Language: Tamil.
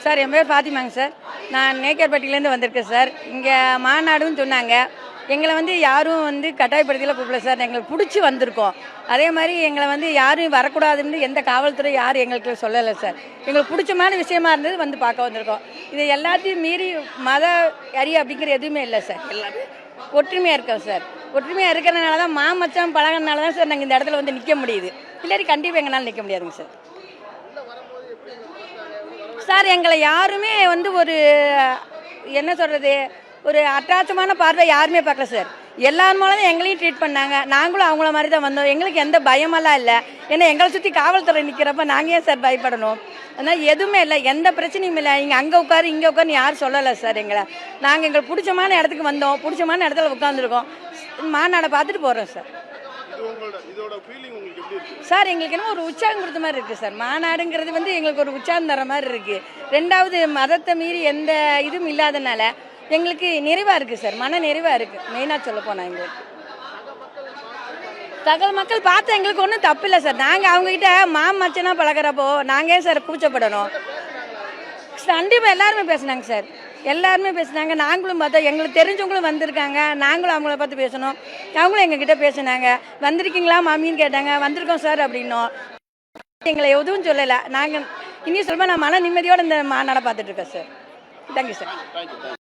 சார் என் பேர் ஃபாத்திமாங்க சார். நான் நேக்கர்பட்டியிலேருந்து வந்திருக்கேன் சார். இங்கே மாநாடுன்னு சொன்னாங்க. எங்களை யாரும் கட்டாயப்படுத்தியில் கூப்பிடல சார். எங்களுக்கு பிடிச்சி வந்திருக்கோம். அதே மாதிரி எங்களை யாரும் வரக்கூடாதுன்னு எந்த காவல்துறை யாரும் எங்களுக்கு சொல்லலை சார். எங்களுக்கு பிடிச்சமான விஷயமா இருந்தது பார்க்க வந்திருக்கோம். இது எல்லாத்தையும் மீறி மத அறி அப்படிங்கிற எதுவுமே இல்லை சார். எல்லாமே ஒற்றுமையாக இருக்கோம் சார். ஒற்றுமையாக இருக்கிறதுனால தான் மாமச்சம் பழகினால தான் சார் நாங்கள் இந்த இடத்துல நிற்க முடியுது. இல்லாட்டி கண்டிப்பாக எங்களால் நிற்க முடியாதுங்க சார். சார் எங்களை யாருமே ஒரு என்ன சொல்கிறது, ஒரு அட்டாச்சமான பார்வை யாருமே பார்க்கல சார். எல்லாரும் மூலம் எங்களையும் ட்ரீட் பண்ணாங்க. நாங்களும் அவங்கள மாதிரி தான் வந்தோம். எங்களுக்கு எந்த பயமெல்லாம் இல்லை. ஏன்னா எங்களை சுற்றி காவல்துறை நிற்கிறப்ப நாங்கள் ஏன் சார் பயப்படணும்? அதனால் எதுவுமே இல்லை, எந்த பிரச்சனையும் இல்லை. இங்கே அங்கே உட்காரு இங்கே உட்காருன்னு யாரும் சொல்லலை சார். நாங்கள் எங்களுக்கு பிடிச்சமான இடத்துக்கு வந்தோம், பிடிச்சமான இடத்துல உட்காந்துருக்கோம். மாநாடை பார்த்துட்டு போகிறோம் சார். சார் எங்களுக்கு என்ன ஒரு உற்சாகம் கொடுத்த மாதிரி இருக்குது சார். மாநாடுங்கிறது எங்களுக்கு ஒரு உற்சாகம் தர மாதிரி இருக்குது. ரெண்டாவது மதத்தை மீறி எந்த இதுவும் இல்லாதனால எங்களுக்கு நிறைவாக இருக்குது சார். மன நிறைவாக இருக்குது. மெயினாக சொல்ல போனால் எங்களுக்கு சகல மக்கள் பார்த்து எங்களுக்கு ஒன்றும் தப்பு இல்லை சார். நாங்கள் அவங்ககிட்ட மாமச்சனாக பழகிறப்போ நாங்கள் ஏன் சார் கூச்சப்படணும்? கண்டிப்பாக எல்லாருமே பேசுனாங்க சார். எல்லாருமே பேசுனாங்க. நாங்களும் பார்த்தா எங்களுக்கு தெரிஞ்சவங்களும் வந்திருக்காங்க. நாங்களும் அவங்கள பார்த்து பேசணும். அவங்களும் எங்ககிட்ட பேசுனாங்க. வந்திருக்கீங்களா மாமின்னு கேட்டாங்க. வந்திருக்கோம் சார் அப்படின்னோம். எங்களை எதுவும் சொல்லலை. நாங்கள் இன்னும் சொல்லுவோம், நான் மன நிம்மதியோடு இந்த மாநாடை பார்த்துட்ருக்கேன் சார். Thank you sir.